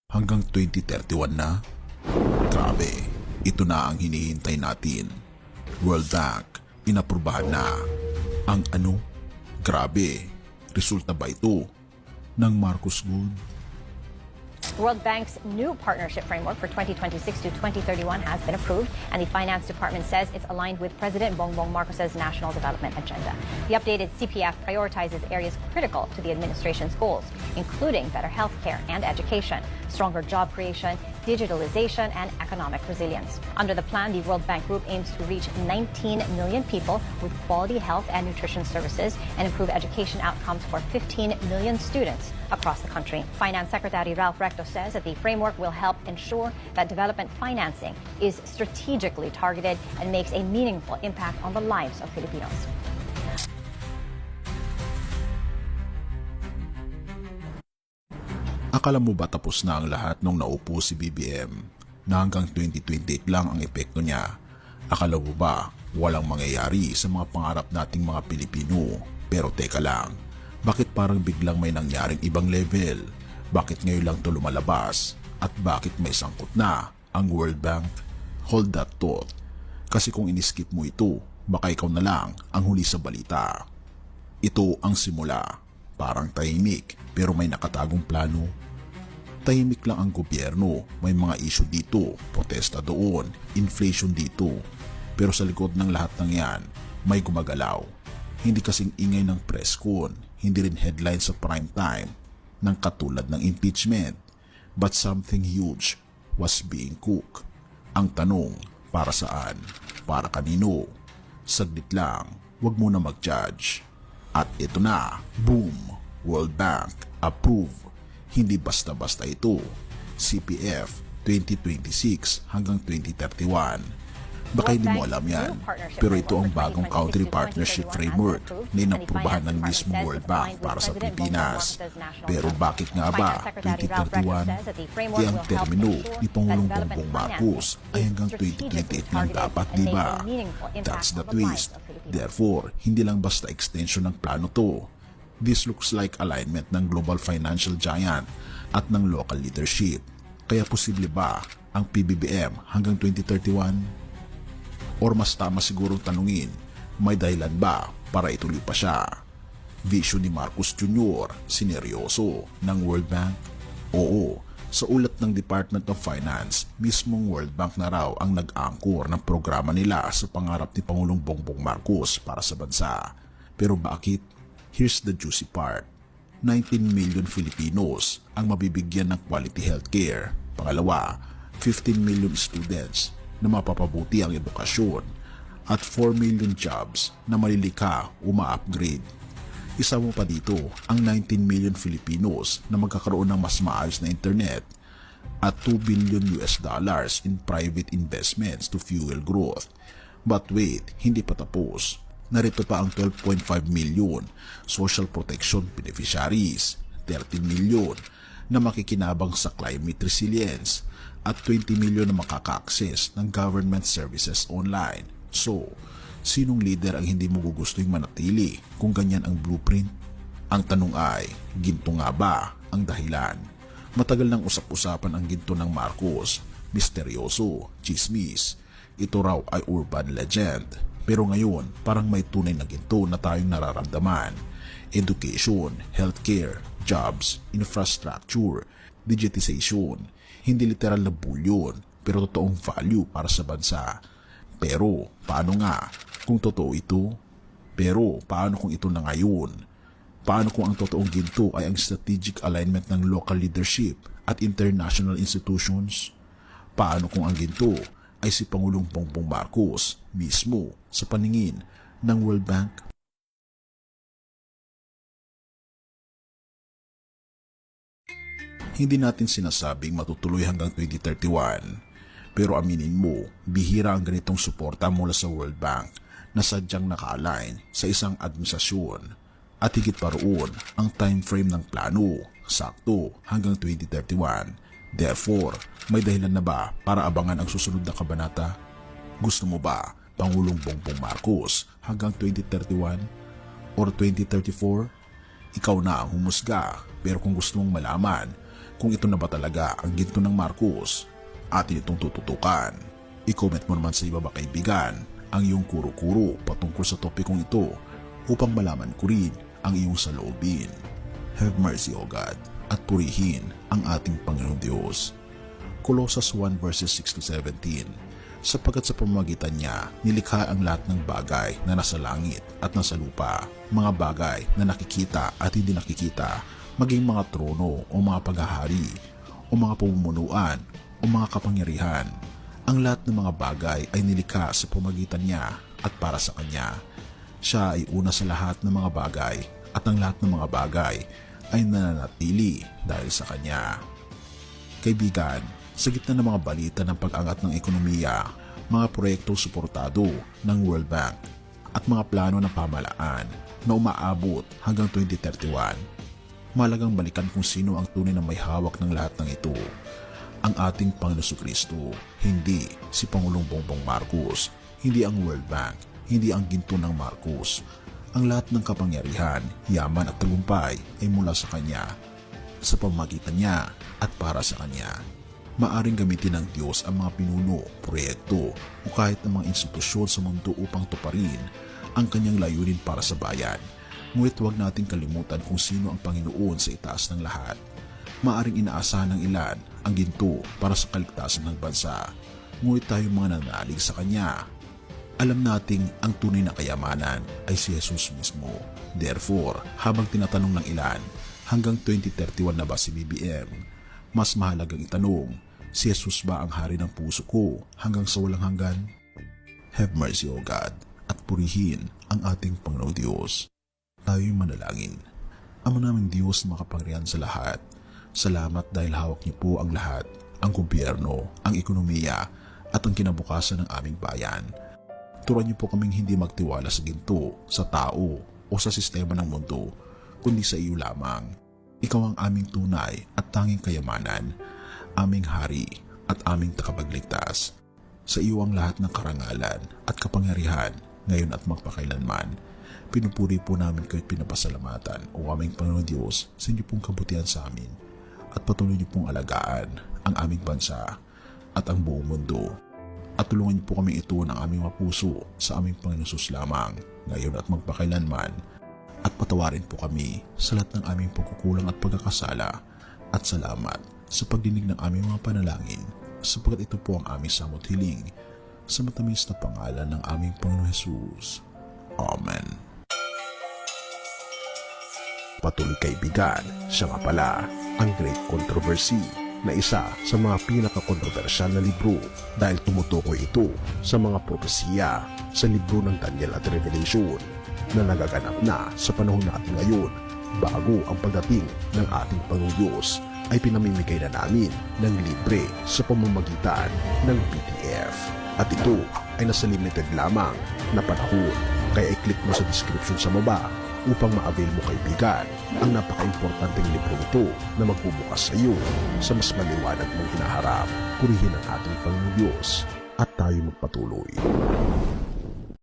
Hanggang 2031 na? Grabe, ito na ang hinihintay natin. World Bank, inaprubahan na. Ang ano? Grabe, resulta ba ito ng Marcos Gold? World Bank's new partnership framework for 2026 to 2031 has been approved, and the Finance Department says it's aligned with President Bongbong Marcos's national development agenda. The updated CPF prioritizes areas critical to the administration's goals, including better health care and education, stronger job creation, digitalization, and economic resilience. Under the plan, the World Bank Group aims to reach 19 million people with quality health and nutrition services and improve education outcomes for 15 million students across the country. Finance Secretary Ralph Recto says that the framework will help ensure that development financing is strategically targeted and makes a meaningful impact on the lives of Filipinos. Akala mo ba tapos na ang lahat nung naupo si BBM na hanggang 2028 lang ang epekto niya? Akala mo ba walang mangyayari sa mga pangarap nating mga Pilipino? Pero teka lang, bakit parang biglang may nangyaring ibang level? Bakit ngayon lang ito lumalabas? At bakit may sangkot na ang World Bank? Hold that thought. Kasi kung iniskip mo ito, baka ikaw na lang ang huli sa balita. Ito ang simula. Parang tahimik pero may nakatagong plano. Tahimik lang ang gobyerno, may mga issue dito, protesta doon, inflation dito. Pero sa likod ng lahat ng yan, may gumagalaw. Hindi kasing ingay ng press con, hindi rin headlines sa prime time ng katulad ng impeachment. But something huge was being cooked. Ang tanong, para saan? Para kanino? Saglit lang, wag mo na mag-judge. At ito na, boom! World Bank, approve. Hindi basta-basta ito. CPF 2026 hanggang 2031. Baka hindi mo alam yan, pero ito ang bagong country partnership framework na inaprubahan ng mismo World Bank para sa Pilipinas. Pero bakit nga ba 2031? Di ang termino ni Pangulong Bongbong Marcos ay hanggang 2028 lang dapat, di ba? That's the twist. Therefore, hindi lang basta extension ng plano to. This looks like alignment ng global financial giant at ng local leadership. Kaya posible ba ang PBBM hanggang 2031? Or mas tama sigurong tanungin, may dahilan ba para ituloy pa siya? Vision ni Marcos Jr., sineryoso ng World Bank? Oo, sa ulat ng Department of Finance, mismong World Bank na raw ang nag-angkor ng programa nila sa pangarap ni Pangulong Bongbong Marcos para sa bansa. Pero bakit? Here's the juicy part. 19 million Filipinos ang mabibigyan ng quality healthcare. Pangalawa, 15 million students na mapapabuti ang edukasyon at 4 million jobs na malilikha o ma-upgrade. Isa mo pa dito ang 19 million Filipinos na magkakaroon ng mas maayos na internet at $2 billion in private investments to fuel growth. But wait, hindi pa tapos. Narito pa ang 12.5 million social protection beneficiaries, 13 million na makikinabang sa climate resilience, at 20 million na makaka-access ng government services online. So, sinong leader ang hindi mo gugustuhin manatili kung ganyan ang blueprint? Ang tanong ay, ginto nga ba ang dahilan? Matagal nang usap-usapan ang ginto ng Marcos, misteryoso, chismis. Ito raw ay urban legend. Pero ngayon, parang may tunay na ginto na tayong nararamdaman. Education, healthcare, jobs, infrastructure, digitization. Hindi literal na bulyon, pero totoong value para sa bansa. Pero, paano nga kung totoo ito? Pero, paano kung ito na ngayon? Paano kung ang totoong ginto ay ang strategic alignment ng local leadership at international institutions? Paano kung ang ginto ay si Pangulong Bongbong Marcos mismo sa paningin ng World Bank? Hindi natin sinasabing matutuloy hanggang 2031, pero aminin mo, bihira ang ganitong suporta mula sa World Bank na sadyang naka-align sa isang administrasyon. At higit pa roon, ang time frame ng plano, sakto hanggang 2031. Therefore, may dahilan na ba para abangan ang susunod na kabanata? Gusto mo ba Pangulong Bongbong Marcos hanggang 2031 or 2034? Ikaw na ang humusga, pero kung gusto mong malaman Kung ito na ba talaga ang ginto ng Marcos, atin itong tututukan. I-comment mo naman sa ibaba kaibigan ang iyong kuro-kuro patungkol sa topikong ito upang malaman ko rin ang iyong saloobin. Have mercy, O God, at purihin ang ating Panginoong Diyos. Colossus 1 verses 6 to 17. Sapagkat sa pamamagitan niya, nilikha ang lahat ng bagay na nasa langit at nasa lupa, mga bagay na nakikita at hindi nakikita, maging mga trono o mga paghahari, o mga pamumunuan, o mga kapangyarihan. Ang lahat ng mga bagay ay nilikha sa pamamagitan niya at para sa Kanya. Siya ay una sa lahat ng mga bagay, at ang lahat ng mga bagay ay nananatili dahil sa Kanya. Kaibigan, sa gitna ng mga balita ng pag-angat ng ekonomiya, mga proyektong suportado ng World Bank at mga plano ng pamahalaan na umaabot hanggang 2031, mahalagang balikan kung sino ang tunay na may hawak ng lahat ng ito. Ang ating Panginoon Jesucristo, hindi si Pangulong Bongbong Marcos, hindi ang World Bank, hindi ang ginto ng Marcos. Ang lahat ng kapangyarihan, yaman at tagumpay ay mula sa Kanya, sa pamamagitan niya at para sa Kanya. Maaring gamitin ng Diyos ang mga pinuno, proyekto o kahit ng mga institusyon sa mundo upang tuparin ang Kanyang layunin para sa bayan. Ngunit huwag nating kalimutan kung sino ang Panginoon sa itaas ng lahat. Maaring inaasahan ng ilan ang ginto para sa kaligtasan ng bansa, ngunit tayo mga nananalig sa Kanya. Alam nating ang tunay na kayamanan ay si Jesus mismo. Therefore, habang tinatanong ng ilan, hanggang 2031 na ba si BBM? Mas mahalagang itanong, si Jesus ba ang hari ng puso ko hanggang sa walang hanggan? Have mercy, O God, at purihin ang ating Panginoong Diyos. Tayo'y manalangin. Ama naming Diyos na makapangyarihan sa lahat, salamat dahil hawak niyo po ang lahat, ang gobyerno, ang ekonomiya, at ang kinabukasan ng aming bayan. Turuan niyo po kaming hindi magtiwala sa ginto, sa tao, o sa sistema ng mundo, kundi sa iyo lamang. Ikaw ang aming tunay at tanging kayamanan, aming hari at aming takapagligtas. Sa iyo ang lahat ng karangalan at kapangyarihan ngayon at magpakailanman. Pinupuri po namin kayo at pinapasalamatan, O aming Panginoon Diyos, sa inyo pong kabutihan sa amin at patuloy niyo pong alagaan ang aming bansa at ang buong mundo. At tulungan niyo po kami ito ng aming mga puso sa aming Panginoon Jesus lamang ngayon at magpakailanman. At patawarin po kami sa lahat ng aming pagkukulang at pagkakasala. At salamat sa pagdinig ng aming mga panalangin, sapagkat ito po ang aming samot hiling sa matamis na pangalan ng aming Panginoon Jesus. Amen. Patuloy kaibigan, siya nga pala ang Great Controversy, na isa sa mga pinaka-kontrobersyal na libro dahil tumutukoy ito sa mga propesiya sa libro ng Daniel at Revelation na nagaganap na sa panahon natin ngayon bago ang pagdating ng ating Panginoong Diyos ay pinamimigay na namin ng libre sa pamamagitan ng PDF. At ito ay nasa limited lamang na panahon, kaya i-click mo sa description sa baba upang ma-avail mo kaibigan ang napaka-importanteng libro ito na magbubukas sa iyo sa mas maliwanag mong hinaharap. Purihin ang ating Panginoong Diyos at tayo magpatuloy.